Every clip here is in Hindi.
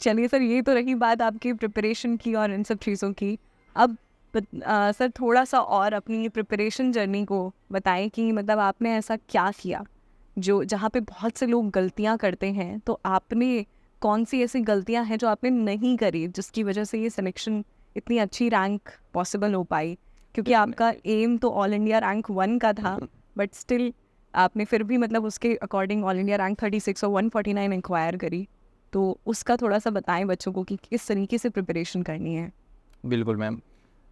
चलिए सर, ये तो रही बात आपकी प्रिपरेशन की और इन सब चीज़ों की। अब सर थोड़ा सा और अपनी प्रिपरेशन जर्नी को बताएं कि मतलब आपने ऐसा क्या किया जो जहाँ पे बहुत से लोग गलतियाँ करते हैं, तो आपने कौन सी ऐसी गलतियाँ हैं जो आपने नहीं करी जिसकी वजह से ये सिलेक्शन इतनी अच्छी रैंक पॉसिबल हो पाई? क्योंकि आपका एम तो ऑल इंडिया रैंक 1 का था, बट स्टिल आपने फिर भी मतलब उसके अकॉर्डिंग ऑल इंडिया रैंक 36 और 149 इंक्वायर करी। तो उसका थोड़ा सा बताएं बच्चों को कि किस तरीके से प्रिपरेशन करनी है। बिल्कुल मैम।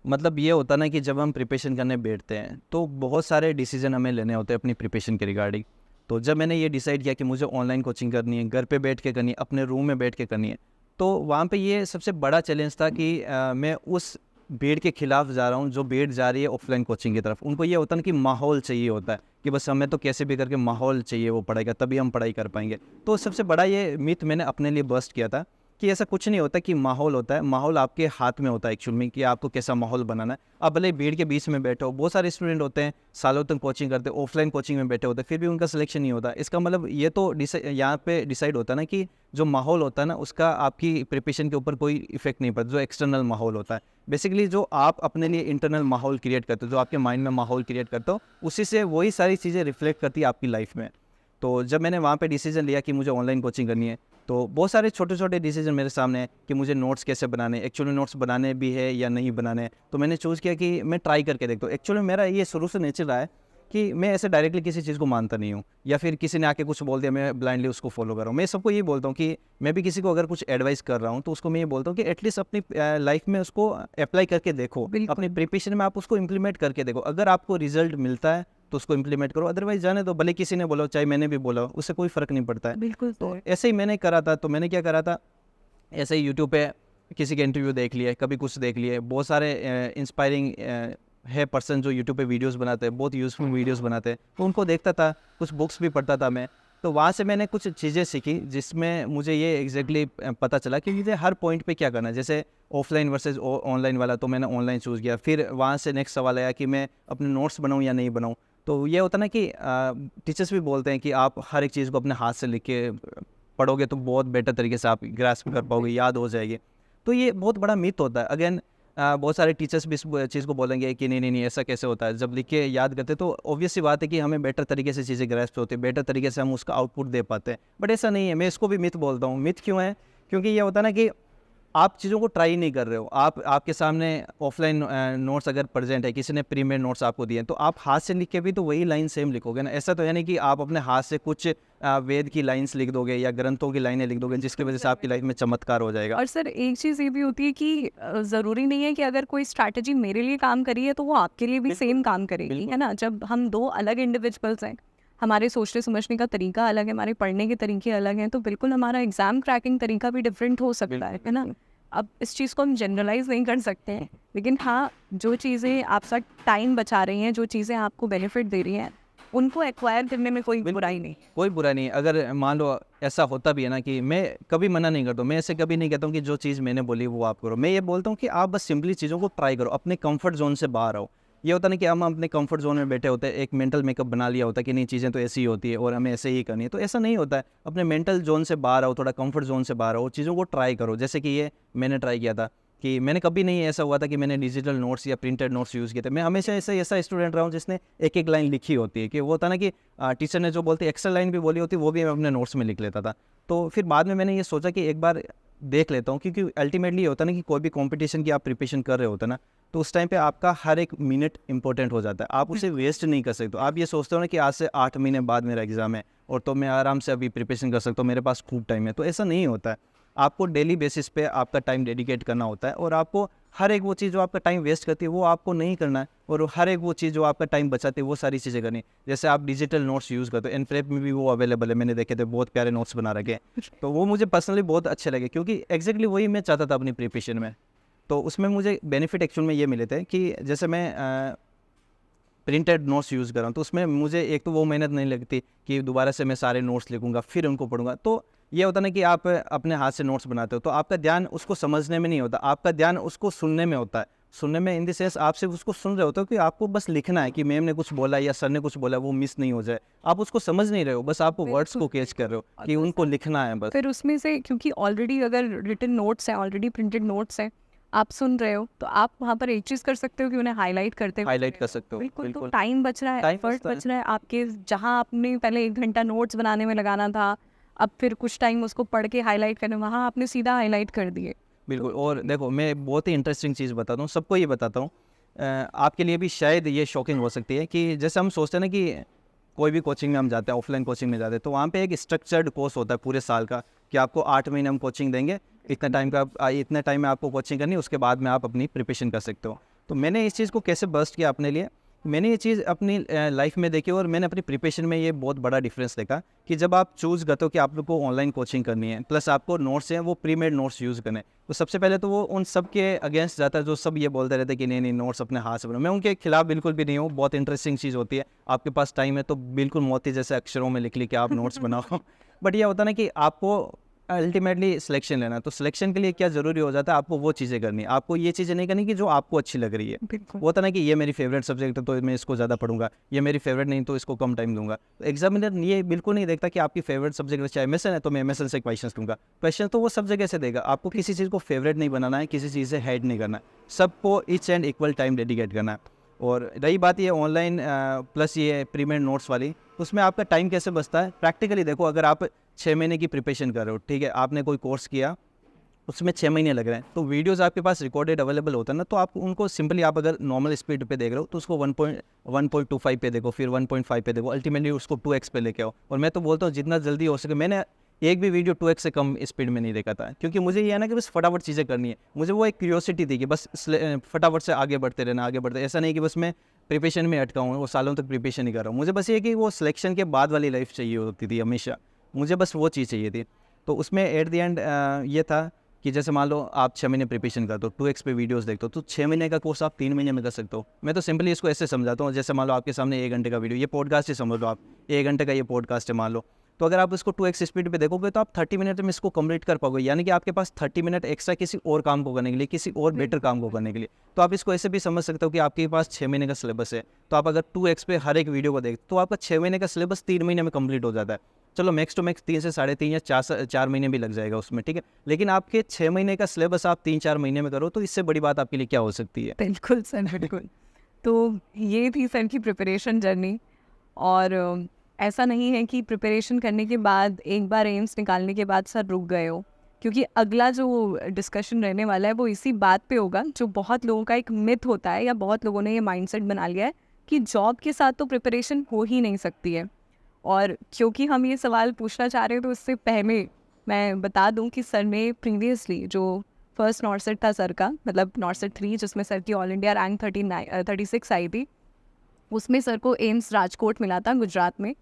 मतलब ये होता ना कि जब हम प्रिपरेशन करने बैठते हैं तो बहुत सारे डिसीजन हमें लेने होते हैं अपनी प्रिपरेशन के रिगार्डिंग। तो जब मैंने ये डिसाइड किया कि मुझे ऑनलाइन कोचिंग करनी है, घर पे बैठ के करनी है, अपने रूम में बैठ के करनी है, तो वहाँ पे ये सबसे बड़ा चैलेंज था कि मैं उस भीड़ के खिलाफ जा रहा हूँ जो भीड़ जा रही है ऑफलाइन कोचिंग की तरफ। उनको ये होता है ना कि माहौल चाहिए होता है कि बस हमें तो कैसे भी करके माहौल चाहिए वो पढ़ाई का, तभी हम पढ़ाई कर पाएंगे। तो सबसे बड़ा ये मिथ मैंने अपने लिए बस्ट किया था कि ऐसा कुछ नहीं होता कि माहौल होता है। माहौल आपके हाथ में होता है एक्चुअल में कि आपको कैसा माहौल बनाना है। आप भले भीड़ के बीच में बैठे हो, बहुत सारे स्टूडेंट होते हैं सालों तक कोचिंग करते हैं, ऑफलाइन कोचिंग में बैठे होते हैं, फिर भी उनका सिलेक्शन नहीं होता। इसका मतलब ये तो यहाँ पे डिसाइड होता है ना कि जो माहौल होता है ना उसका आपकी प्रिपरेशन के ऊपर कोई इफेक्ट नहीं पड़ता। जो एक्सटर्नल माहौल होता है, बेसिकली जो आप अपने लिए इंटरनल माहौल क्रिएट करते हो, जो आपके माइंड में माहौल क्रिएट करते हो, उसी से वही सारी चीज़ें रिफ्लेक्ट करती है आपकी लाइफ में। तो जब मैंने वहाँ पे डिसीजन लिया कि मुझे ऑनलाइन कोचिंग करनी है, तो बहुत सारे छोटे छोटे डिसीजन मेरे सामने हैं कि मुझे नोट्स कैसे बनाने, एक्चुअली नोट्स बनाने भी है या नहीं बनाने। तो मैंने चूज़ किया कि मैं ट्राई करके देखता हूँ। एक्चुअली मेरा ये शुरू से नेचर रहा है कि मैं ऐसे डायरेक्टली किसी चीज़ को मानता नहीं हूँ, या फिर किसी ने आके कुछ बोल दिया मैं ब्लाइंडली उसको फॉलो कर रहा हूँ। मैं सबको ये बोलता हूँ कि मैं भी किसी को अगर कुछ एडवाइस कर रहा हूँ तो उसको मैं ये बोलता हूँ कि एटलीस्ट अपनी लाइफ में उसको अप्लाई करके देखो, अपनी प्रिपरेशन में आप उसको इम्प्लीमेंट करके देखो। अगर आपको रिजल्ट मिलता है तो उसको इम्प्लीमेंट करो, अदरवाइज जाने दो। भले किसी ने बोला, चाहे मैंने भी बोला, उससे कोई फ़र्क नहीं पड़ता है। बिल्कुल तो सर। ऐसे ही मैंने करा था। तो मैंने क्या करा था, ऐसे ही यूट्यूब पे किसी के इंटरव्यू देख लिए, कभी कुछ देख लिए। बहुत सारे इंस्पायरिंग है पर्सन जो यूट्यूब पे वीडियोस बनाते हैं, बहुत यूज़फुल वीडियोस बनाते हैं, तो उनको देखता था, कुछ बुक्स भी पढ़ता था मैं। तो वहाँ से मैंने कुछ चीज़ें सीखी जिसमें मुझे ये एग्जैक्टली पता चला कि मुझे हर पॉइंट पे क्या करना है। जैसे ऑफलाइन वर्सेस ऑनलाइन वाला, तो मैंने ऑनलाइन चूज़ किया। फिर वहाँ से नेक्स्ट सवाल आया कि मैं अपने नोट्स बनाऊँ या नहीं बनाऊँ। तो ये होता ना कि टीचर्स भी बोलते हैं कि आप हर एक चीज़ को अपने हाथ से लिख के पढ़ोगे तो बहुत बेटर तरीके से आप ग्रास्प कर पाओगे, याद हो जाएगी। तो ये बहुत बड़ा मिथ होता है। अगेन बहुत सारे टीचर्स भी इस चीज़ को बोलेंगे कि नहीं नहीं नहीं ऐसा कैसे होता है। जब लिख के याद करते तो ऑब्वियस सी बात है कि हमें बेटर तरीके से चीज़ें ग्रास्प होती है, बेटर तरीके से हम उसका आउटपुट दे पाते हैं। बट ऐसा नहीं है। मैं इसको भी मिथ बोलता हूँ। मिथ क्यों है? क्योंकि ये होता है ना कि आप चीज़ों को ट्राई नहीं कर रहे हो। आपके सामने ऑफलाइन नोट्स अगर प्रेजेंट है, किसी ने प्री मेड नोट्स आपको दिए हैं, तो आप हाथ से लिख के भी तो वही लाइन सेम लिखोगे ना। ऐसा तो है नहीं कि आप अपने हाथ से कुछ वेद की लाइंस लिख दोगे या ग्रंथों की लाइनें लिख दोगे जिसकी वजह से आपकी लाइफ में चमत्कार हो जाएगा। और सर एक चीज़ ये भी होती है कि ज़रूरी नहीं है कि अगर कोई स्ट्रैटेजी मेरे लिए काम करी है तो वो आपके लिए भी सेम काम करेगी, है ना? जब हम दो अलग इंडिविजुअल्स हैं, हमारे सोचने समझने का तरीका अलग है, हमारे पढ़ने के तरीके अलग हैं, तो बिल्कुल हमारा एग्ज़ाम क्रैकिंग तरीका भी डिफरेंट हो सकता है ना? अब इस चीज़ को हम जनरलाइज नहीं कर सकते हैं, लेकिन हाँ, जो चीज़ें आपका टाइम बचा रही हैं, जो चीज़ें आपको बेनिफिट दे रही हैं, उनको एक्वायर करने में कोई बुराई नहीं। कोई बुरा नहीं। अगर मान लो ऐसा होता भी है ना, कि मैं कभी मना नहीं करता हूँ, मैं ऐसे कभी नहीं कहता हूँ कि जो चीज़ मैंने बोली वो आप करो। मैं ये बोलता हूँ कि आप बस सिंपली चीज़ों को ट्राई करो, अपने कंफर्ट जोन से बाहर आओ। ये होता ना कि हम अपने कंफर्ट जोन में बैठे होते हैं, एक मेंटल मेकअप बना लिया होता है कि नहीं चीज़ें तो ऐसी ही होती है और हमें ऐसे ही करनी है। तो ऐसा नहीं होता है। अपने मेंटल जोन से बाहर आओ, थोड़ा कंफर्ट जोन से बाहर आओ, चीज़ों को ट्राई करो। जैसे कि ये मैंने ट्राई किया था कि मैंने कभी नहीं ऐसा हुआ था कि मैंने डिजिटल नोट्स या प्रिंटेड नोट्स यूज़ किए थे। मैं हमेशा ऐसा स्टूडेंट रहा हूँ जिसने एक एक लाइन लिखी होती है। कि वो होता ना कि टीचर ने जो बोलती एक्स्ट्रा लाइन भी बोली होती, वो भी मैं अपने नोट्स में लिख लेता था। तो फिर बाद में मैंने ये सोचा कि एक बार देख लेता हूँ, क्योंकि अल्टीमेटली ये होता है ना कि कोई भी कंपटीशन की आप प्रिपरेशन कर रहे होते ना, तो उस टाइम पे आपका हर एक मिनट इंपॉर्टेंट हो जाता है। आप उसे वेस्ट नहीं कर सकते। तो आप ये सोचते हो ना कि आज से 8 महीने बाद मेरा एग्जाम है और तो मैं आराम से अभी प्रिपरेशन कर सकता हूँ, मेरे पास खूब टाइम है। तो ऐसा नहीं होता है। आपको डेली बेसिस पे आपका टाइम डेडिकेट करना होता है, और आपको हर एक वो चीज़ जो आपका टाइम वेस्ट करती है वो आपको नहीं करना है, और हर एक वो चीज़ जो आपका टाइम बचाती है वो सारी चीज़ें करनी है। जैसे आप डिजिटल नोट्स यूज़ करते हो, एनफ्रेप में भी वो अवेलेबल है, मैंने देखे थे, बहुत प्यारे नोट्स बना रखे हैं। तो वो मुझे पर्सनली बहुत अच्छे लगे, क्योंकि एग्जैक्टली वही मैं चाहता था अपनी प्रिपरेशन में। तो उसमें मुझे बेनिफिट एक्चुअल में ये मिले थे कि जैसे मैं प्रिंटेड नोट्स यूज़ कर रहा हूँ, तो उसमें मुझे एक तो वो मेहनत नहीं लगती कि दोबारा से मैं सारे नोट्स लिखूंगा फिर उनको पढ़ूंगा। तो ये होता ना कि आप अपने हाथ से नोट्स बनाते हो तो आपका ध्यान उसको समझने में नहीं होता, आपका ध्यान उसको सुनने में होता है। सुनने में इन द सेंस आप सिर्फ उसको सुन रहे होते हो कि आपको बस लिखना है कि मैम ने कुछ बोला या सर ने कुछ बोला, वो मिस नहीं हो जाए। आप उसको समझ नहीं रहे हो, बस आप वर्ड्स को कैच कर रहे हो कि उनको लिखना है बस। फिर उसमें से क्योंकि ऑलरेडी अगर रिटन नोट्स हैं, ऑलरेडी प्रिंटेड नोट्स हैं, आप सुन रहे हो, तो आप वहाँ पर एक चीज़ कर सकते हो कि उन्हें हाईलाइट करते हुए हाईलाइट कर सकते हो। बिल्कुल। तो टाइम बच रहा है, Time एफर्ट बचता है। बच रहा है आपके, जहाँ आपने पहले 1 घंटा नोट्स बनाने में लगाना था, अब फिर कुछ टाइम उसको पढ़ के हाईलाइट करने, वहाँ आपने सीधा हाईलाइट कर दिए। बिल्कुल। और देखो मैं बहुत ही इंटरेस्टिंग चीज़ बताता हूँ, सबको ये बताता हूँ, आपके लिए भी शायद ये शॉकिंग हो सकती है कि जैसे हम सोचते हैं ना कि कोई भी कोचिंग में हम जाते हैं, ऑफलाइन कोचिंग में जाते हैं, तो वहाँ पे एक स्ट्रक्चर्ड कोर्स होता है पूरे साल का कि आपको 8 महीने हम कोचिंग देंगे, इतना टाइम का इतने टाइम में आपको कोचिंग करनी है, उसके बाद में आप अपनी प्रिपरेशन कर सकते हो। तो मैंने इस चीज़ को कैसे बर्स्ट किया अपने लिए, मैंने ये चीज़ अपनी लाइफ में देखी और मैंने अपनी प्रिपरेशन में ये बहुत बड़ा डिफरेंस देखा कि जब आप चूज़ करते हो कि आप लोग को ऑनलाइन कोचिंग करनी है, प्लस आपको नोट्स हैं वो प्री मेड नोट्स यूज़ करने, तो सबसे पहले तो वो उन सब के अगेंस्ट जाता है जो सब ये बोलते रहते हैं कि नहीं नहीं नोट्स अपने हाथ से बनाओ। मैं उनके खिलाफ बिल्कुल भी नहीं हूँ, बहुत इंटरेस्टिंग चीज़ होती है, आपके पास टाइम है तो बिल्कुल मोती जैसे अक्षरों में लिख के आप नोट्स बनाओ। बट ये होता है ना कि आपको अल्टीमेटली सिलेक्शन लेना है, तो सिलेक्शन के लिए क्या ज़रूरी हो जाता है, आपको वो चीज़ें करनी है, आपको ये चीज़ें नहीं करनी कि जो आपको अच्छी लग रही है। बिल्कुल। वो होता ना कि ये मेरी फेवरेट सब्जेक्ट है तो मैं इसको ज़्यादा पढ़ूंगा, ये मेरी फेवरेट नहीं तो इसको कम टाइम दूंगा। तो एग्जामिनर ये बिल्कुल नहीं देखता कि आपकी फेवरेट सब्जेक्ट चाहे एमएसएन है तो मैं एमएसएन से क्वेश्चन दूंगा, क्वेश्चन तो वो सब जगह से देगा। आपको किसी चीज़ को फेवरेट नहीं बनाना है, किसी चीज़ से हेड नहीं करना है, सबको each and equal time dedicate करना है। और रही बात ये ऑनलाइन प्लस ये प्रीमेड नोट्स वाली, उसमें आपका टाइम कैसे बचता है, प्रैक्टिकली देखो, अगर आप 6 महीने की प्रिपरेशन कर रहे हो, ठीक है, आपने कोई कोर्स किया उसमें 6 महीने लग रहे हैं, तो वीडियोस आपके पास रिकॉर्डेड अवेलेबल होता है ना, तो आप उनको सिंपली आप अगर नॉर्मल स्पीड पे देख रहे हो तो उसको 1.25 पे देखो, फिर 1.5 पे देखो, अल्टीमेटली उसको 2x पे लेके आओ। और मैं तो बोलता हूँ जितना जल्दी हो सके, मैंने एक भी वीडियो 2x से कम स्पीड में नहीं देखा था, क्योंकि मुझे ये है ना कि बस फटाफट चीज़ें करनी है, मुझे वो एक क्यूरियोसिटी थी कि बस फटाफट से आगे बढ़ते रहना, आगे बढ़ते, ऐसा नहीं कि बस मैं प्रिपरेशन में अटका हूँ, वो सालों तक प्रिपरेशन नहीं कर रहा हूँ, मुझे बस ये कि वो सिलेक्शन के बाद वाली लाइफ चाहिए होती थी हमेशा, मुझे बस वो चीज़ चाहिए थी। तो उसमें एट द एंड ये था कि जैसे मान लो आप 6 महीने प्रिपरेशन करते हो, 2x पे वीडियोस देखते हो, तो 6 महीने का कोर्स आप 3 महीने में कर सकते हो। मैं तो सिंपली इसको ऐसे समझाता हूँ, जैसे मान लो आपके सामने 1 घंटे का वीडियो, ये पॉडकास्ट ही समझ लो आप, 1 घंटे का ये पॉडकास्ट है मान लो, तो अगर आप इसको 2x स्पीड पे देखोगे तो आप 30 मिनट में इसको कंप्लीट कर पाओगे, यानी कि आपके पास 30 मिनट एक्स्ट्रा किसी और काम को करने के लिए, किसी और बेटर काम को करने के लिए। तो आप इसको ऐसे भी समझ सकते हो कि आपके पास 6 महीने का सिलेबस है, तो आप अगर 2x पे हर एक वीडियो को देखते तो आपका 6 महीने का सिलेबस 3 महीने में कंप्लीट हो जाता है। चलो मैक्स टू मैक्स 3 से 3.5 या 4 महीने भी लग जाएगा उसमें, ठीक है, लेकिन आपके 6 महीने का सिलेबस आप 3-4 महीने में करो, तो इससे बड़ी बात आपके लिए क्या हो सकती है। बिल्कुल सर, बिल्कुल। तो ये थी सर की प्रिपरेशन जर्नी। और ऐसा नहीं है कि प्रिपरेशन करने के बाद एक बार एम्स निकालने के बाद सर रुक गए हो, क्योंकि अगला जो डिस्कशन रहने वाला है वो इसी बात पे होगा, जो बहुत लोगों का एक मिथ होता है, या बहुत लोगों ने ये माइंडसेट बना लिया है कि जॉब के साथ तो प्रिपरेशन हो ही नहीं सकती है। और क्योंकि हम ये सवाल पूछना चाह रहे हैं, तो उससे पहले मैं बता दूं कि सर ने प्रीवियसली जो फर्स्ट नॉर्सेट था सर का, मतलब नॉर्सेट 3, जिसमें सर की ऑल इंडिया रैंक 36 आई थी, उसमें सर को एम्स राजकोट मिला था गुजरात में।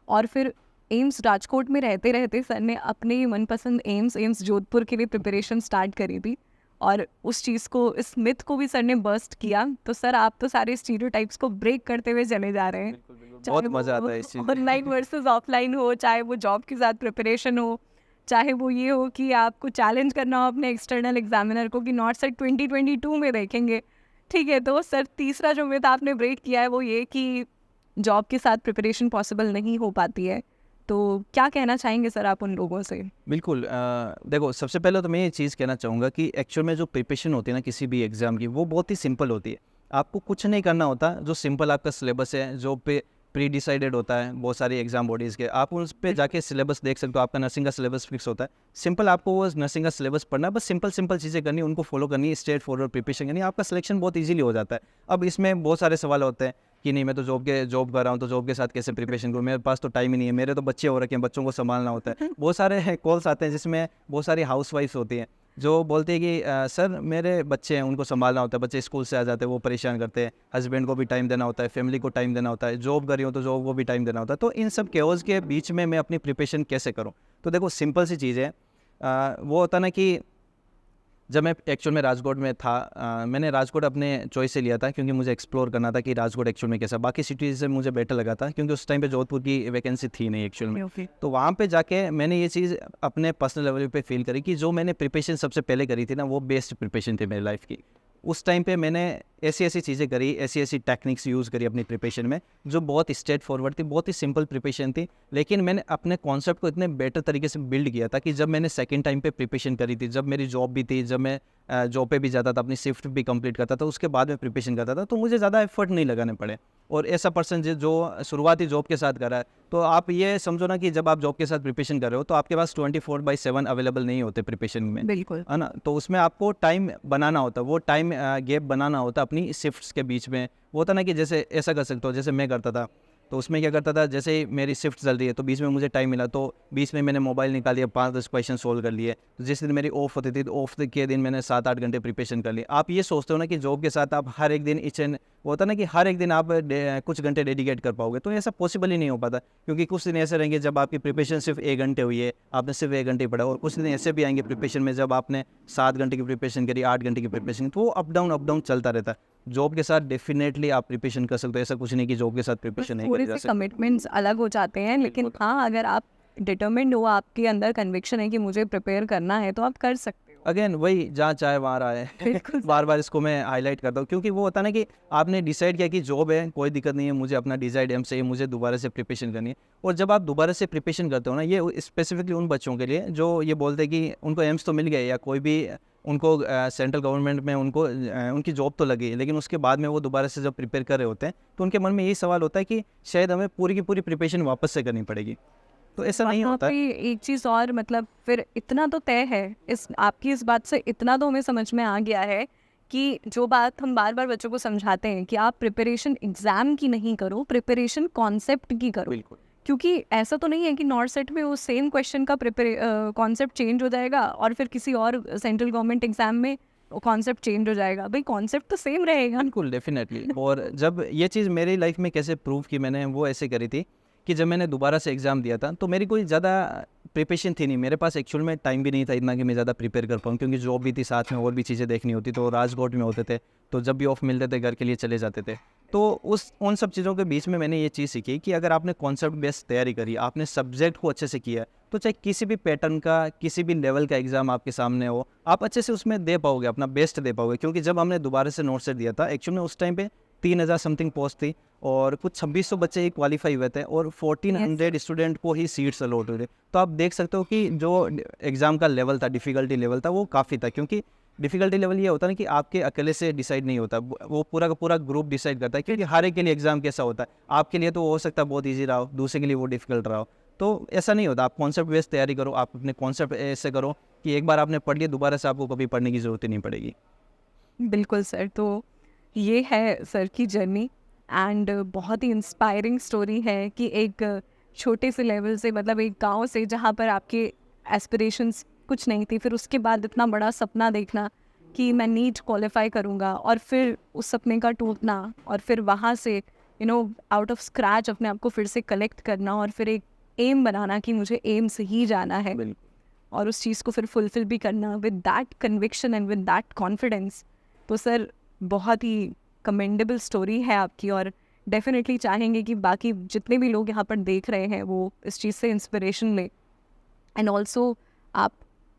और फिर एम्स राजकोट में रहते रहते सर ने अपने मनपसंद एम्स जोधपुर के लिए प्रिपरेशन स्टार्ट करी थी। और उस चीज़ को, इस मिथ को भी सर ने बर्स्ट किया। तो सर आप तो सारे स्टीरियोटाइप्स को ब्रेक करते हुए चले जा रहे हैं, बहुत मज़ा आता है इस चीज़ में। ऑनलाइन वर्सेस ऑफलाइन हो, चाहे वो जॉब के साथ प्रिपरेशन हो, चाहे वो ये हो कि आपको चैलेंज करना हो अपने एक्सटर्नल एग्जामिनर को कि नॉट सेट 2022 में देखेंगे, ठीक है। तो सर तीसरा जो मिथ आपने ब्रेक किया है वो ये कि जॉब के साथ प्रिपरेशन पॉसिबल नहीं हो पाती है। तो क्या कहना चाहेंगे सर आप उन लोगों से? बिल्कुल, देखो सबसे पहले तो मैं ये चीज़ कहना चाहूँगा कि एक्चुअल में जो प्रिपरेशन होती है ना किसी भी एग्ज़ाम की, वो बहुत ही सिंपल होती है। आपको कुछ नहीं करना होता, जो सिंपल आपका सिलेबस है, जो पे प्री डिसाइडेड होता है बहुत सारी एग्जाम बॉडीज़ के, आप उस पे जाके सिलेबस देख सकते हो। आपका नर्सिंग का सिलेबस फिक्स होता है, सिंपल आपको वो नर्सिंग का सिलेबस पढ़ना है, बस सिंपल चीज़ें करनी है, उनको फॉलो करनी है, स्ट्रेट फॉरवर्ड प्रिपरेशन करनी है, आपका सिलेक्शन बहुत ईजिली हो जाता है। अब इसमें बहुत सारे सवाल होते हैं कि नहीं मैं तो जॉब कर रहा हूँ, तो जॉब के साथ कैसे प्रिपरेशन करूँ, मेरे पास तो टाइम ही नहीं है, मेरे तो बच्चे हो रखे हैं, बच्चों को संभालना होता है। बहुत सारे कॉल्स आते हैं जिसमें बहुत सारी हाउसवाइफ्स होती हैं जो बोलते हैं कि सर मेरे बच्चे हैं, उनको संभालना होता है, बच्चे स्कूल से आ जाते हैं, वो परेशान करते हैं, हस्बैंड को भी टाइम देना होता है, फैमिली को टाइम देना होता है, जॉब कर रही हूँ तो जॉब को भी टाइम देना होता है। तो इन सब केओस के बीच में मैं अपनी प्रिपरेशन कैसे करूँ? तो देखो सिंपल सी चीज़ है, वो होता ना कि जब मैं एक्चुअल में राजकोट में था, मैंने राजकोट अपने चॉइस से लिया था क्योंकि मुझे एक्सप्लोर करना था कि राजकोट एक्चुअल में कैसा, बाकी सिटीज़ से मुझे बेटर लगा था क्योंकि उस टाइम पे जोधपुर की वैकेंसी थी नहीं एक्चुअल में। तो वहाँ पे जाके मैंने ये चीज़ अपने पर्सनल लेवल पे फील करी कि जो मैंने प्रिपरेशन सबसे पहले करी थी ना, वो बेस्ट प्रिपरेशन थी मेरी लाइफ की। उस टाइम पे मैंने ऐसी ऐसी चीज़ें करी, ऐसी ऐसी टेक्निक्स यूज़ करी अपनी प्रिपरेशन में जो बहुत स्ट्रेट फॉरवर्ड थी, बहुत ही सिंपल प्रिपरेशन थी, लेकिन मैंने अपने कॉन्सेप्ट को इतने बेटर तरीके से बिल्ड किया था कि जब मैंने सेकंड टाइम पे प्रिपरेशन करी थी, जब मेरी जॉब भी थी, जब मैं जॉब पे भी जाता था, अपनी शिफ्ट भी कंप्लीट करता था, उसके बाद में प्रिपरेशन करता था, तो मुझे ज़्यादा एफर्ट नहीं लगाने पड़े। और ऐसा पर्सन जो शुरुआती जॉब के साथ कर रहा है, तो आप ये समझो ना कि जब आप जॉब के साथ प्रिपरेशन कर रहे हो तो आपके पास 24/7 अवेलेबल नहीं होते प्रिपरेशन में, बिल्कुल। है ना। तो उसमें आपको टाइम बनाना होता है, वो टाइम गैप बनाना होता है अपनी शिफ्ट्स के बीच में। वो होता ना कि जैसे ऐसा कर सकते हो जैसे मैं करता था, तो उसमें क्या करता था, जैसे ही मेरी शिफ्ट चल रही है तो बीच में मुझे टाइम मिला तो बीच में मैंने मोबाइल निकाल लिया, 5-10 क्वेश्चन सोल्व कर लिए। तो जिस दिन मेरी ऑफ होती थी तो ऑफ के दिन मैंने 7-8 घंटे प्रिपरेशन कर लिए। आप ये सोचते हो ना कि जॉब के साथ आप हर एक दिन वो होता ना कि हर एक दिन आप कुछ घंटे डेडिकेट कर पाओगे, तो ऐसा पॉसिबल ही नहीं हो पाता, क्योंकि कुछ दिन ऐसे रहेंगे जब आपकी प्रिपरेशन सिर्फ 1 घंटे हुई है, आपने सिर्फ 1 घंटे पढ़ा, और कुछ दिन ऐसे भी आएंगे प्रिपरेशन में जब आपने 7 घंटे की प्रिपरेशन करी, 8 घंटे की प्रिपरेशन, तो वो अप डाउन चलता रहता है। जॉब के साथ डेफिनेटली आप प्रिपरेशन कर सकते हो, ऐसा कुछ नहीं कि जॉब के साथ प्रिपरेशन नहीं थोड़े करी जा से सकती। कमिटमेंट्स अलग हो जाते हैं, लेकिन बिल्कुल। हाँ, अगर आप डिटरमिन्ड हो, आपके अंदर कन्विक्शन है कि मुझे प्रिपेयर करना है, तो आप कर सकते हो। अगेन वही जहाँ चाहे वहाँ रहा है। बिल्कुल। बार-बार इसको मैं हाईलाइट करता हूँ, क्योंकि वो होता है ना कि आपने डिसाइड किया कि जॉब है, कोई दिक्कत नहीं है, मुझे अपना डिज़ायर्ड एम चाहिए, मुझे दोबारा से प्रिपरेशन करनी है। और जब आप दोबारा से प्रिपरेशन करते हो ना, ये स्पेसिफिकली उन बच्चों के लिए जो ये बोलते हैं कि उनको एम्स तो मिल गए, या कोई भी उनको सेंट्रल गवर्नमेंट में उनको उनकी जॉब तो लगी, लेकिन उसके बाद में वो दोबारा से जब प्रिपेयर कर रहे होते हैं, तो उनके मन में यही सवाल होता है कि शायद हमें पूरी की पूरी प्रिपरेशन वापस से करनी पड़ेगी। तो ऐसा नहीं वहाँ होता है। पे एक चीज़ और, मतलब फिर इतना तो तय है, इस आपकी इस बात से इतना तो हमें समझ में आ गया है कि जो बात हम बार बार बच्चों को समझाते हैं कि आप प्रिपरेशन एग्जाम की नहीं करो, प्रिपरेशन कॉन्सेप्ट की करो। बिल्कुल। क्योंकि ऐसा तो नहीं है कि नॉर्थ सेट में वो सेम क्वेश्चन का कॉन्सेप्ट चेंज हो जाएगा और फिर किसी और सेंट्रल गवर्नमेंट एग्जाम में कॉन्सेप्ट चेंज हो जाएगा। भाई कॉन्सेप्ट तो सेम रहेगा। बिल्कुल, डेफ़िनेटली। और जब ये चीज़ मेरी लाइफ में कैसे प्रूव की मैंने, वो ऐसे करी थी कि जब मैंने दोबारा से एग्ज़ाम दिया था, तो मेरी कोई ज़्यादा प्रिपरेशन थी नहीं। मेरे पास एक्चुअल में टाइम भी नहीं था इतना कि मैं ज़्यादा प्रिपेयर कर पाऊँ, क्योंकि जॉब भी थी, साथ में और भी चीज़ें देखनी होती, तो राजकोट में होते थे, तो जब भी ऑफ मिलते थे घर के लिए चले जाते थे। तो उन सब चीज़ों के बीच में मैंने ये चीज़ सीखी कि अगर आपने कॉन्सेप्ट बेस्ड तैयारी करी, आपने सब्जेक्ट को अच्छे से किया, तो चाहे किसी भी पैटर्न का, किसी भी लेवल का एग्ज़ाम आपके सामने हो, आप अच्छे से उसमें दे पाओगे, अपना बेस्ट दे पाओगे। क्योंकि जब हमने दोबारा से नोट सेट दिया था, एक्चुअल में उस टाइम पे 3000 समथिंग पोस्ट थी और कुछ 2600 बच्चे ही क्वालिफाई हुए थे और 1400 स्टूडेंट को ही सीट्स अलॉट हुए थे। तो आप देख सकते हो कि जो एग्ज़ाम का लेवल था, डिफ़िकल्टी लेवल था, वो काफ़ी था। क्योंकि डिफ़िकल्टी लेवल ये होता है ना कि आपके अकेले से डिसाइड नहीं होता, वो पूरा का पूरा ग्रुप डिसाइड करता है। क्योंकि हर एक के लिए एग्ज़ाम कैसा होता है, आपके लिए तो हो सकता है बहुत ईजी रहा हो, दूसरे के लिए वो डिफ़िकल्ट रहा हो। तो ऐसा नहीं होता, आप कॉन्सेप्ट बेस्ड तैयारी करो, आप अपने कॉन्सेप्ट ऐसे करो कि एक बार आपने पढ़ लिया, दोबारा से आपको कभी पढ़ने की ज़रूरत ही नहीं पड़ेगी। बिल्कुल सर। तो ये है सर की जर्नी, एंड बहुत ही इंस्पायरिंग स्टोरी है कि एक छोटे से लेवल से, मतलब एक गांव से जहाँ पर आपके एस्पिरेशंस कुछ नहीं थी, फिर उसके बाद इतना बड़ा सपना देखना कि मैं नीट क्वालिफाई करूँगा, और फिर उस सपने का टूटना, और फिर वहाँ से आउट ऑफ स्क्रैच अपने आप को फिर से कलेक्ट करना, और फिर एक एम बनाना कि मुझे एम से ही जाना है, बिल्कुल। और उस चीज़ को फिर फुलफिल भी करना with that conviction and with that confidence. तो सर बहुत ही कमेंडेबल स्टोरी है आपकी, और डेफिनेटली चाहेंगे कि बाकी जितने भी लोग यहाँ पर देख रहे हैं वो इस चीज़ से इंस्पिरेशन लें। एंड ऑल्सो आप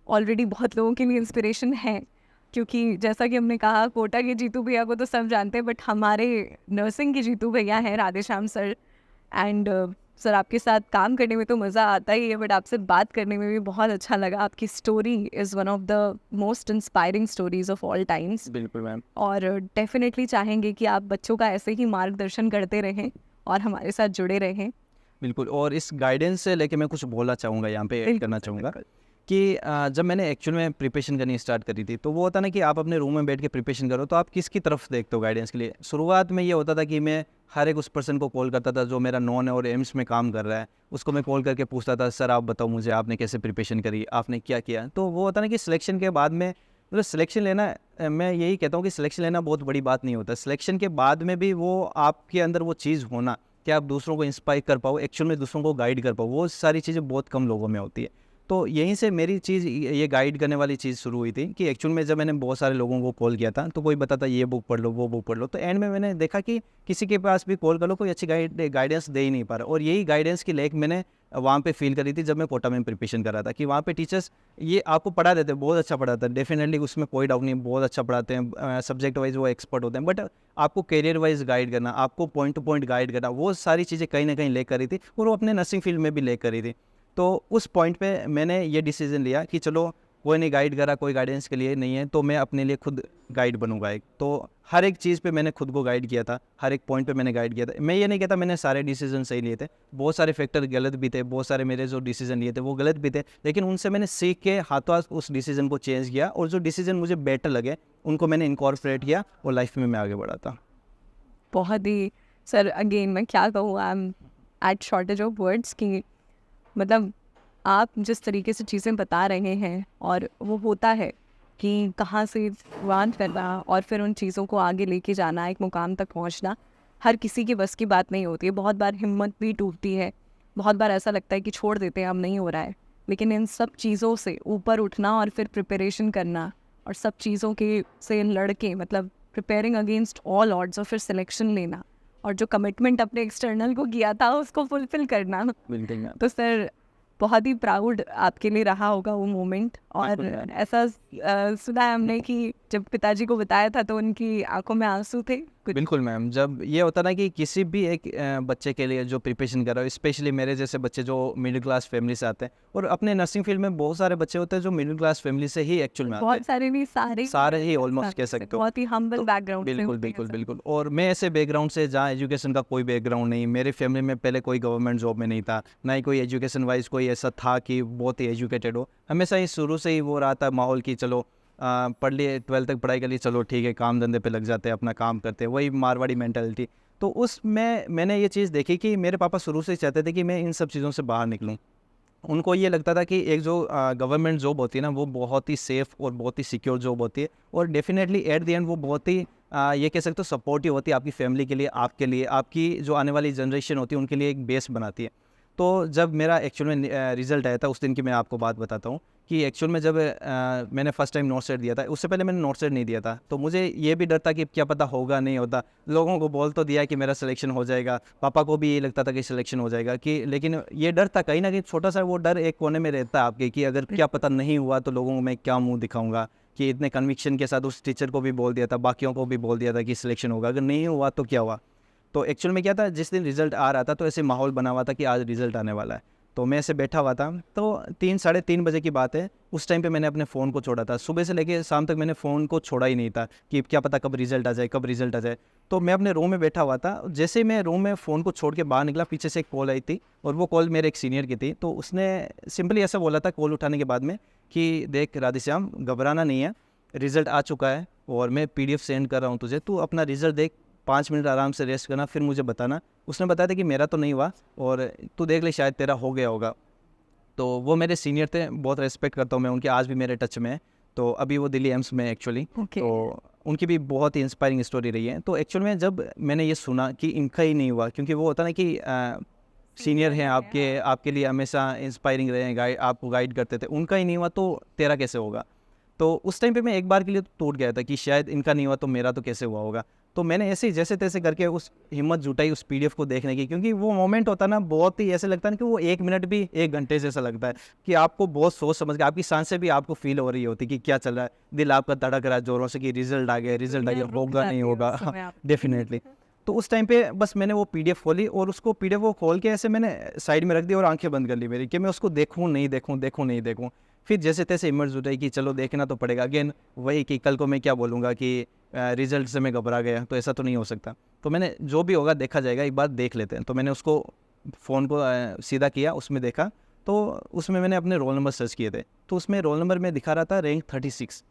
ऑलरेडी बहुत लोगों के लिए इंस्पिरेशन हैं, क्योंकि जैसा कि हमने कहा, कोटा के जीतू भैया को तो सब जानते हैं, बट हमारे नर्सिंग के जीतू भैया हैं राधेश्याम सर। एंड सर आपके साथ काम करने में तो मज़ा आता ही है, बट आपसे बात करने में भी बहुत अच्छा लगा। आपकी story is one of the most inspiring stories of all times, बिल्कुल मैम। और डेफिनेटली चाहेंगे कि आप बच्चों का ऐसे ही मार्गदर्शन करते रहें और हमारे साथ जुड़े रहें। बिल्कुल, और इस गाइडेंस से लेके मैं कुछ बोलना चाहूँगा, यहाँ पे ऐड बिल्कुल करना सर, चाहूँगा बिल्कुल। कि जब मैंने एक्चुअल में प्रिपरेशन करनी स्टार्ट करी थी, तो वो होता ना कि आप अपने रूम में बैठ के प्रिपरेशन करो, तो आप किसकी तरफ देखते हो गाइडेंस के लिए। शुरुआत में ये होता था कि मैं हर एक उस पर्सन को कॉल करता था जो मेरा नॉन है और एम्स में काम कर रहा है, उसको मैं कॉल करके पूछता था, सर आप बताओ मुझे, आपने कैसे प्रिपरेशन करी, आपने क्या किया। तो वो होता ना कि सिलेक्शन के बाद में, मतलब सिलेक्शन लेना, मैं यही कहता हूँ कि सिलेक्शन लेना बहुत बड़ी बात नहीं होता। सिलेक्शन के बाद में भी वो आपके अंदर वो चीज़ होना कि आप दूसरों को इंस्पायर कर पाओ, एक्चुअल में दूसरों को गाइड कर पाओ, वो सारी चीज़ें बहुत कम लोगों में होती है। तो यहीं से मेरी चीज़, ये गाइड करने वाली चीज़ शुरू हुई थी कि एक्चुअल में जब मैंने बहुत सारे लोगों को कॉल किया था, तो कोई बताता ये बुक पढ़ लो, वो बुक पढ़ लो, तो एंड में मैंने देखा कि किसी के पास भी कॉल कर लो, कोई अच्छी गाइडेंस दे ही नहीं पा रहा। और यही गाइडेंस की लैक मैंने वहाँ पे फील करी थी जब मैं कोटा में प्रिपरेशन कर रहा था, कि वहाँ पे टीचर्स ये आपको पढ़ा देते हैं, बहुत अच्छा पढ़ाते हैं, डेफिनेटली उसमें कोई डाउट नहीं, बहुत अच्छा पढ़ाते हैं, सब्जेक्ट वाइज वो एक्सपर्ट होते हैं, बट आपको करियर वाइज गाइड करना, आपको पॉइंट टू पॉइंट गाइड करना, वो सारी चीज़ें कहीं ना कहीं ले करी थी, और वो अपने नर्सिंग फील्ड में भी ले करी थी। तो उस पॉइंट पे मैंने ये डिसीजन लिया कि चलो कोई नहीं गाइड करा, कोई गाइडेंस के लिए नहीं है, तो मैं अपने लिए खुद गाइड बनूंगा एक। तो हर एक चीज़ पे मैंने खुद को गाइड किया था, हर एक पॉइंट पे मैंने गाइड किया था। मैं ये नहीं कहता मैंने सारे डिसीजन सही लिए थे, बहुत सारे फैक्टर गलत भी थे, बहुत सारे मेरे जो डिसीजन लिए थे वो गलत भी थे, लेकिन उनसे मैंने सीख के हाथों हाथ उस डिसीजन को चेंज किया, और जो डिसीजन मुझे बेटर लगे उनको मैंने इनकॉर्पोरेट किया, और लाइफ में मैं आगे बढ़ा था। बहुत ही सर, अगेन मैं क्या कहूँ, I am at shortage of words कि मतलब आप जिस तरीके से चीज़ें बता रहे हैं, और वो होता है कि कहाँ से शुरुआत करना और फिर उन चीज़ों को आगे लेके जाना, एक मुकाम तक पहुँचना हर किसी की बस की बात नहीं होती है। बहुत बार हिम्मत भी टूटती है, बहुत बार ऐसा लगता है कि छोड़ देते हैं, अब नहीं हो रहा है। लेकिन इन सब चीज़ों से ऊपर उठना और फिर प्रिपरेशन करना और सब चीज़ों के से लड़ के, मतलब प्रिपेयरिंग अगेंस्ट ऑल ऑड्स, और फिर सिलेक्शन लेना और जो कमिटमेंट अपने एक्सटर्नल को किया था उसको फुलफिल करना, बिल्कुल मैम। तो सर बहुत ही प्राउड आपके लिए रहा होगा वो मोमेंट। और बिल्कुल मैम। ऐसा सुना है हमने कि जब पिताजी को बताया था तो उनकी आंखों में आंसू थे कुछ। बिल्कुल मैम, जब ये होता ना कि किसी भी एक बच्चे के लिए जो प्रिपरेशन कर रहा हो, स्पेशली मेरे जैसे बच्चे जो मिडिल क्लास फैमिली से आते हैं, और अपने नर्सिंग फील्ड में बहुत सारे बच्चे होते हैं जो मिडिल क्लास फैमिली से ही एक्चुअल में आते बहुत हैं, सारे नहीं, सारे सारे ही ऑलमोस्ट कह सकते हो। बहुत ही हम्बल तो बैकग्राउंड से बिल्कुल होते हैं बिल्कुल सर। बिल्कुल, और मैं ऐसे बैकग्राउंड से जहाँ एजुकेशन का कोई बैकग्राउंड नहीं, मेरी फैमिली में पहले कोई गवर्नमेंट जॉब में नहीं था, ना ही कोई एजुकेशन वाइज कोई ऐसा था कि बहुत ही एजुकेटेड हो। हमेशा ही शुरू से ही वो रहा था माहौल की चलो पढ़ लिए, 12th तक पढ़ाई कर ली, चलो ठीक है काम धंधे पे लग जाते हैं, अपना काम करते हैं, वही मारवाड़ी मेंटालिटी। तो उसमें मैंने ये चीज़ देखी कि मेरे पापा शुरू से ही चाहते थे कि मैं इन सब चीज़ों से बाहर निकलूँ। उनको ये लगता था कि एक जो गवर्नमेंट जॉब होती है ना, वो बहुत ही सेफ़ और बहुत ही सिक्योर जॉब होती है, और डेफिनेटली एट द एंड वो बहुत ही ये कह सकते हो सपोर्टिव होती है आपकी फैमिली के लिए, आपके लिए, आपकी जो आने वाली जनरेशन होती है उनके लिए एक बेस बनाती है। तो जब मेरा एक्चुअल में रिज़ल्ट आया था उस दिन की मैं आपको बात बताता हूँ कि एक्चुअल में जब मैंने फ़र्स्ट टाइम नोट सेट दिया था, उससे पहले मैंने नोट सेट नहीं दिया था, तो मुझे ये भी डर था कि क्या पता होगा नहीं होता। लोगों को बोल तो दिया कि मेरा सिलेक्शन हो जाएगा, पापा को भी ये लगता था कि सिलेक्शन हो जाएगा, कि लेकिन ये डर था कहीं ना कहीं, छोटा सा वो डर एक कोने में रहता है आपके कि अगर क्या पता नहीं हुआ तो लोगों को मैं क्या मुंह दिखाऊंगा, कि इतने कन्विक्शन के साथ उस टीचर को भी बोल दिया था, बाकियों को भी बोल दिया था कि सिलेक्शन होगा, अगर नहीं हुआ तो क्या हुआ। तो एक्चुअल में क्या था, जिस दिन रिजल्ट आ रहा था तो ऐसे माहौल बना हुआ था कि आज रिजल्ट आने वाला है, तो मैं ऐसे बैठा हुआ था, तो 3 साढ़े 3 बजे की बात है, उस टाइम पे मैंने अपने फ़ोन को छोड़ा था, सुबह से लेके शाम तक मैंने फ़ोन को छोड़ा ही नहीं था कि क्या पता कब रिजल्ट आ जाए, कब रिजल्ट आ जाए। तो मैं अपने रूम में बैठा हुआ था, जैसे ही मैं रूम में फ़ोन को छोड़ के बाहर निकला, पीछे से एक कॉल आई थी, और वो कॉल मेरे एक सीनियर की थी। तो उसने सिंपली ऐसा बोला था कॉल उठाने के बाद में कि देख राधेश्याम, घबराना नहीं है, रिज़ल्ट आ चुका है और मैं PDF सेंड कर रहा हूँ तुझे, तू अपना रिज़ल्ट देख, 5 मिनट आराम से रेस्ट करना, फिर मुझे बताना। उसने बताया था कि मेरा तो नहीं हुआ और तू देख ले शायद तेरा हो गया होगा। तो वो मेरे सीनियर थे, बहुत रेस्पेक्ट करता हूँ मैं उनके, आज भी मेरे टच में है। तो अभी वो दिल्ली एम्स में एक्चुअली, Okay. तो उनकी भी बहुत ही इंस्पायरिंग स्टोरी रही है। तो एक्चुअल में जब मैंने ये सुना कि इनका ही नहीं हुआ, क्योंकि वो होता ना कि सीनियर हैं आपके, आपके लिए हमेशा इंस्पायरिंग रहे हैं, गाइड आपको गाइड करते थे, उनका ही नहीं हुआ तो तेरा कैसे होगा। तो उस टाइम पे मैं एक बार के लिए तो टूट गया था कि शायद इनका नहीं हुआ तो मेरा तो कैसे हुआ होगा। तो मैंने ऐसे ही जैसे तैसे करके उस हिम्मत जुटाई उस PDF को देखने की, क्योंकि वो मोमेंट होता ना बहुत ही ऐसे लगता है ना कि वो 1 मिनट भी 1 घंटे जैसा लगता है, कि आपको बहुत सोच समझ के, आपकी सांसें भी आपको फील हो रही होती कि क्या चल रहा है, दिल आपका धड़क रहा है जोरों से कि रिजल्ट आ गया, रिजल्ट आ गया, होगा नहीं होगा डेफिनेटली। तो उस टाइम पे बस मैंने वो PDF खोली और उसको PDF को खोल के ऐसे मैंने साइड में रख दिया और आंखें बंद कर ली मेरी, कि मैं उसको देखूँ नहीं देखूँ, देखूँ नहीं देखूँ। फिर जैसे तैसे हिम्मत जुटाई कि चलो देखना तो पड़ेगा। अगेन वही कि कल को मैं क्या बोलूँगा कि रिजल्ट से मैं घबरा गया, तो ऐसा तो नहीं हो सकता। तो मैंने जो भी होगा देखा जाएगा, एक बार देख लेते हैं। तो मैंने उसको फ़ोन को सीधा किया, उसमें देखा, तो उसमें मैंने अपने रोल नंबर सर्च किए थे, तो उसमें रोल नंबर में दिखा रहा था रैंक 36।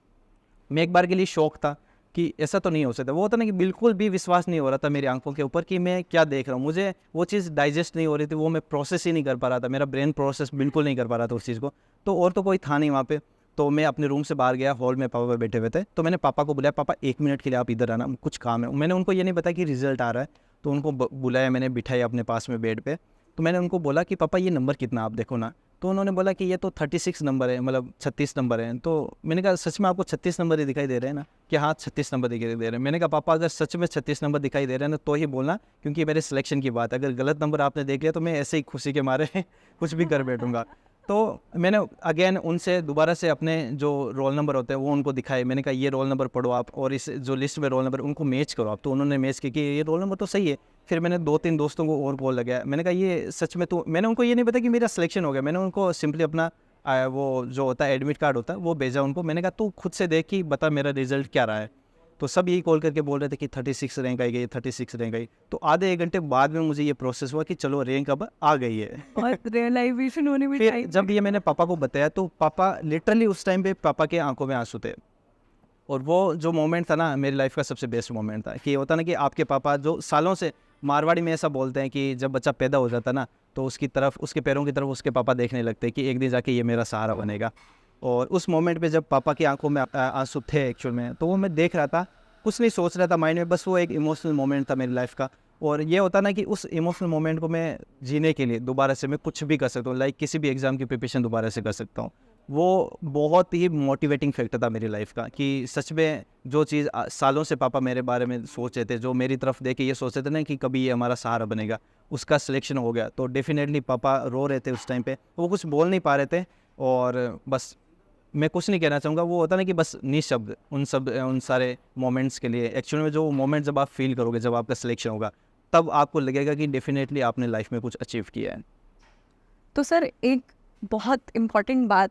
मैं एक बार के लिए शौक था कि ऐसा तो नहीं हो सकता। वो होता ना कि बिल्कुल भी विश्वास नहीं हो रहा था मेरी आंखों के ऊपर कि मैं क्या देख रहा हूँ, मुझे वो चीज़ डाइजेस्ट नहीं हो रही थी, वो मैं प्रोसेस ही नहीं कर पा रहा था, मेरा ब्रेन प्रोसेस बिल्कुल नहीं कर पा रहा था उस चीज़ को। तो और तो कोई था नहीं वहाँ पे। तो मैं अपने रूम से बाहर गया, हॉल में पापा बैठे हुए थे, तो मैंने पापा को बुलाया, पापा 1 मिनट के लिए आप इधर आना, कुछ काम है। मैंने उनको ये नहीं बताया कि रिजल्ट आ रहा है, तो उनको बुलाया, मैंने बिठाया अपने पास में बेड पे। तो मैंने उनको बोला कि पापा ये नंबर कितना आप देखो ना। तो उन्होंने बोला कि ये तो 36 नंबर है, मतलब 36 नंबर है। तो मैंने कहा सच में आपको 36 नंबर ही दिखाई दे रहे हैं ना? कि हाँ 36 नंबर दिखाई दे रहे हैं। मैंने कहा पापा अगर सच में 36 नंबर दिखाई दे रहे हैं ना तो ही बोलना, क्योंकि मेरे सिलेक्शन की बात है। अगर गलत नंबर आपने देख लिया तो मैं ऐसे ही खुशी के मारे कुछ भी कर बैठूंगा। तो मैंने अगेन उनसे दोबारा से अपने जो रोल नंबर होते हैं वो उनको दिखाए। मैंने कहा ये रोल नंबर पढ़ो आप, और इस जो लिस्ट में रोल नंबर उनको मैच करो आप। तो उन्होंने मैच किया कि ये रोल नंबर तो सही है। फिर मैंने 2-3 दोस्तों को और बोल लगाया। मैंने कहा ये सच में, तो मैंने उनको ये नहीं बताया कि मेरा सिलेक्शन हो गया। मैंने उनको सिंपली अपना वो जो होता है एडमिट कार्ड होता है वो भेजा उनको। मैंने कहा तू खुद से देख कि बता मेरा रिजल्ट क्या रहा है। तो सब यही कॉल करके बोल रहे थे कि 36 रैंक आई गई, 36 रैंक आई। तो आधे 1 घंटे बाद में मुझे ये प्रोसेस हुआ कि चलो रैंक अब आ गई है। और रियलाइजेशन होने में फिर टाइम। जब ये मैंने पापा को बताया तो पापा लिटरली उस टाइम पे पापा के आंखों में आंसू थे। और वो जो मोमेंट था ना मेरी लाइफ का सबसे बेस्ट मोमेंट था। कि होता ना कि आपके पापा जो सालों से, मारवाड़ी में ऐसा बोलते हैं कि जब बच्चा पैदा हो जाता ना तो उसकी तरफ, उसके पैरों की तरफ उसके पापा देखने लगते हैं कि एक दिन जाके ये मेरा सहारा बनेगा। और उस मोमेंट पे जब पापा की आंखों में आंसू थे एक्चुअल में, तो वो मैं देख रहा था, कुछ नहीं सोच रहा था माइंड में, बस वो एक इमोशनल मोमेंट था मेरी लाइफ का। और ये होता ना कि उस इमोशनल मोमेंट को मैं जीने के लिए दोबारा से मैं कुछ भी कर सकता हूँ, लाइक किसी भी एग्ज़ाम की प्रिपरेशन दोबारा से कर सकता हूँ। वो बहुत ही मोटिवेटिंग फैक्टर था मेरी लाइफ का। कि सच में जो चीज़ सालों से पापा मेरे बारे में सोच रहे थे, जो मेरी तरफ देख के ये सोच रहे थे ना कि कभी ये हमारा सहारा बनेगा, उसका सिलेक्शन हो गया। तो डेफिनेटली पापा रो रहे थे उस टाइम पे, वो कुछ बोल नहीं पा रहे थे। और बस मैं कुछ नहीं कहना चाहूँगा, वो होता ना कि बस निःशब्द उन सारे मोमेंट्स के लिए। एक्चुअल में जो मोमेंट जब आप फील करोगे, जब आपका सिलेक्शन होगा, तब आपको लगेगा कि डेफिनेटली आपने लाइफ में कुछ अचीव किया है। तो सर एक बहुत इम्पॉर्टेंट बात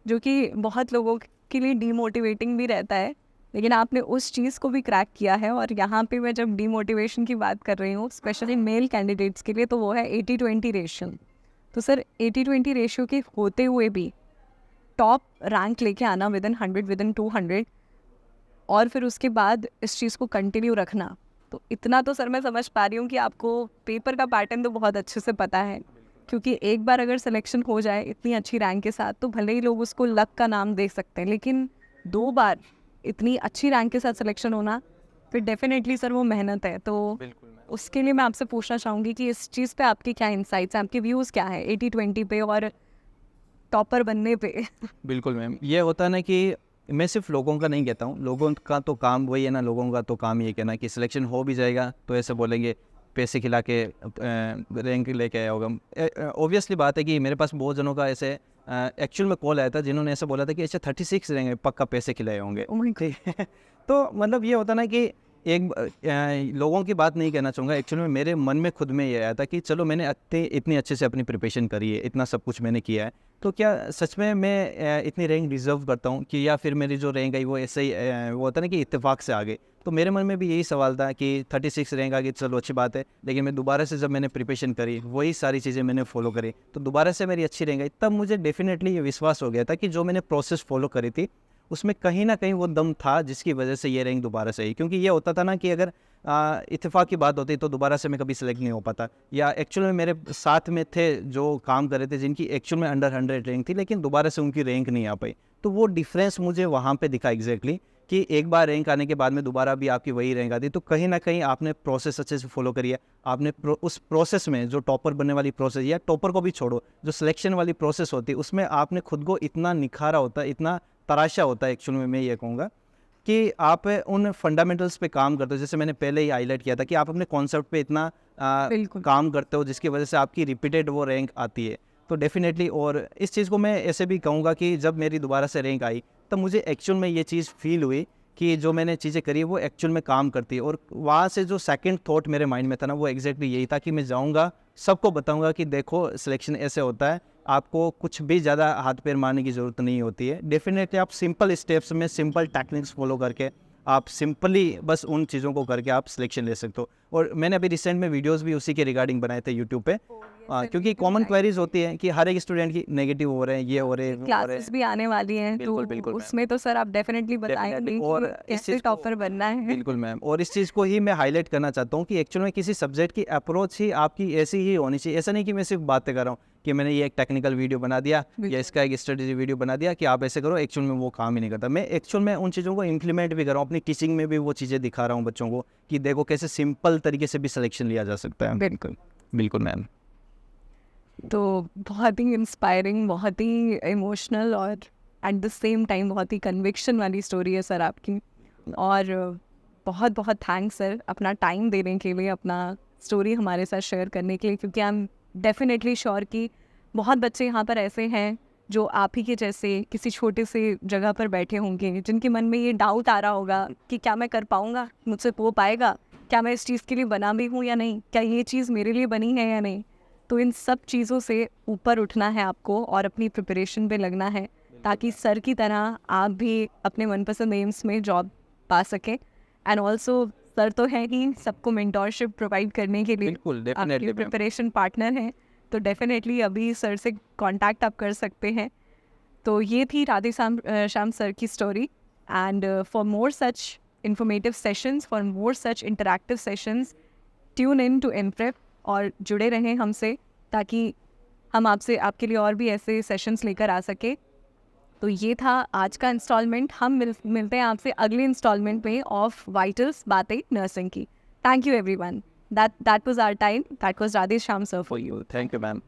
जो कि बहुत लोगों के लिए डीमोटिवेटिंग भी रहता है, लेकिन आपने उस चीज़ को भी क्रैक किया है। और यहाँ पे मैं जब डीमोटिवेशन की बात कर रही हूँ स्पेशली मेल कैंडिडेट्स के लिए, तो वो है 80-20 रेशियो। तो सर 80-20 रेशियो के होते हुए भी टॉप रैंक लेके आना विदिन 100, विदिन 200, और फिर उसके बाद इस चीज़ को कंटिन्यू रखना, तो इतना तो सर मैं समझ पा रही हूँ कि आपको पेपर का पैटर्न तो बहुत अच्छे से पता है। क्योंकि एक बार अगर सिलेक्शन हो जाए इतनी अच्छी रैंक के साथ तो भले ही लोग उसको लक का नाम दे सकते हैं, लेकिन 2 बार इतनी अच्छी रैंक के साथ सिलेक्शन होना फिर डेफिनेटली सर वो मेहनत है। तो उसके लिए मैं आपसे पूछना चाहूँगी कि इस चीज़ पे आपके क्या इंसाइट्स हैं, आपके व्यूज़ क्या है 80-20 पे और टॉपर बनने पे? बिल्कुल मैम, ये होता है ना कि मैं सिर्फ लोगों का नहीं कहता हूँ, लोगों का तो काम वही है ना, लोगों का तो काम ये कहना कि सिलेक्शन हो भी जाएगा तो ऐसे बोलेंगे पैसे खिला के रैंक लेके आया होगा। ऑब्वियसली बात है कि मेरे पास बहुत जनों का ऐसे एक्चुअल में कॉल आया था जिन्होंने ऐसा बोला था कि अच्छा 36 रैंक पक्का पैसे खिलाए होंगे। Oh my God. ठीक है। तो मतलब ये होता ना कि एक लोगों की बात नहीं कहना चाहूँगा, एक्चुअली में मेरे मन में खुद में ये आया था कि चलो मैंने इतनी अच्छे से अपनी प्रिपरेशन करी है, इतना सब कुछ मैंने किया है, तो क्या सच में मैं इतनी रैंक डिज़र्व करता हूँ कि, या फिर मेरी जो रैंक आई वो ऐसे ही वो होता ना कि इत्तेफाक से आ गई। तो मेरे मन में भी यही सवाल था कि 36 रैंक आ गई, चलो अच्छी बात है, लेकिन मैं दोबारा से जब मैंने प्रिपरेशन करी, वही सारी चीज़ें मैंने फॉलो करी, तो दोबारा से मेरी अच्छी रैंक आई। तब मुझे डेफिनेटली ये विश्वास हो गया था कि जो मैंने प्रोसेस फॉलो करी थी उसमें कहीं ना कहीं वो दम था जिसकी वजह से ये रैंक दोबारा से आई। क्योंकि ये होता था ना कि अगर इत्तेफाक की बात होती तो दोबारा से मैं कभी सिलेक्ट नहीं हो पाता, या एक्चुअल में मेरे साथ में थे जो काम कर रहे थे जिनकी एक्चुअल में अंडर 100 रैंक थी लेकिन दोबारा से उनकी रैंक नहीं आ पाई। तो वो डिफरेंस मुझे वहाँ पे दिखा एग्जैक्टली कि एक बार रैंक आने के बाद में दोबारा भी आपकी वही रैंक आती। तो कहीं ना कहीं आपने प्रोसेस अच्छे से फॉलो करी है, आपने उस प्रोसेस में जो टॉपर बनने वाली प्रोसेस, या टॉपर को भी छोड़ो, जो सिलेक्शन वाली प्रोसेस होती है उसमें आपने खुद को इतना निखारा होता है, इतना तराशा होता है एक्चुअल में, मैं ये कहूँगा कि आप उन फंडामेंटल्स पे काम करते हो। जैसे मैंने पहले ही हाईलाइट किया था कि आप अपने कॉन्सेप्ट पे इतना काम करते हो जिसकी वजह से आपकी रिपीटेड वो रैंक आती है। तो डेफिनेटली, और इस चीज़ को मैं ऐसे भी कहूँगा कि जब मेरी दोबारा से रैंक आई तब मुझे एक्चुअल में ये चीज़ फील हुई कि जो मैंने चीज़ें करी वो एक्चुअल में काम करती है। और वहाँ से जो सेकंड थॉट मेरे माइंड में था ना वो एग्जैक्टली यही था कि मैं जाऊँगा, सबको बताऊँगा कि देखो सिलेक्शन ऐसे होता है, आपको कुछ भी ज़्यादा हाथ पैर मारने की ज़रूरत नहीं होती है। डेफिनेटली आप सिंपल स्टेप्स में सिंपल टेक्निक्स फॉलो करके आप सिंपली बस उन चीज़ों को करके आप सिलेक्शन ले सकते हो। और मैंने अभी रिसेंट में वीडियोस भी उसी के रिगार्डिंग बनाए थे यूट्यूब पे, क्योंकि कॉमन क्वेरीज होती है कि हर एक स्टूडेंट की नेगेटिव हो रहे हैं, ये हो रहे हैं, क्लासेस भी आने वाली हैं, बिल्कुल, तो बिल्कुल मैम। उसमें तो सर आप डेफिनेटली बताएंगे और कि इस कैसे चीज़ को- टॉपर बनना है। बिल्कुल मैम, और इस चीज़ को ही मैं हाईलाइट करना चाहता हूँ कि एक्चुअल में किसी सब्जेक्ट की अप्रोच ही आपकी ऐसी ही होनी चाहिए। ऐसा नहीं कि मैं सिर्फ बातें कर रहा हूँ कि मैंने ये एक टेक्निकल वीडियो बना दिया या इसका एक स्ट्रेटेजी वीडियो बना दिया कि आप ऐसे करो, एक्चुअल में वो काम ही नहीं करता। मैं एक्चुअल में उन चीज़ों को इंप्लीमेंट भी कर रहा हूँ, अपनी टीचिंग में भी वो चीज़ें दिखा रहा हूँ बच्चों को कि देखो कैसे सिंपल तरीके से भी सिलेक्शन लिया जा सकता है। बिल्कुल। बिल्कुल मैम। तो बहुत ही इंस्पायरिंग, बहुत ही इमोशनल और एट द सेम टाइम बहुत ही कन्विक्शन वाली स्टोरी है सर आपकी। और बहुत बहुत थैंक्स सर अपना टाइम देने के लिए, अपना स्टोरी हमारे साथ शेयर करने के लिए, क्योंकि आई एम डेफिनेटली श्योर कि बहुत बच्चे यहाँ पर ऐसे हैं जो आप ही के जैसे किसी छोटे से जगह पर बैठे होंगे, जिनके मन में ये डाउट आ रहा होगा कि क्या मैं कर पाऊँगा, मुझसे हो पाएगा, क्या मैं इस चीज़ के लिए बना भी हूँ या नहीं, क्या ये चीज़ मेरे लिए बनी है या नहीं। तो इन सब चीज़ों से ऊपर उठना है आपको और अपनी प्रिपरेशन पे लगना है, ताकि सर की तरह आप भी अपने मनपसंद एम्स में जॉब पा सकें। एंड ऑल्सो सर तो है ही सबको मेंटोरशिप प्रोवाइड करने के लिए, बिल्कुल, आपके डेफिनेटली मैम। प्रिपरेशन पार्टनर हैं, तो डेफिनेटली अभी सर से कांटेक्ट आप कर सकते हैं। तो ये थी राधे श्याम सर की story. And for more such informative sessions, for more such interactive sessions, tune in to InPrep और जुड़े रहें हमसे, ताकि हम आपसे आपके लिए और भी ऐसे सेशंस लेकर आ सके। तो ये था आज का इंस्टॉलमेंट। हम मिलते हैं आपसे अगले इंस्टॉलमेंट में ऑफ वाइटल्स बातें नर्सिंग की। Thank you everyone. That was our time. That was Radhe Shyam sir For you. Thank you, ma'am.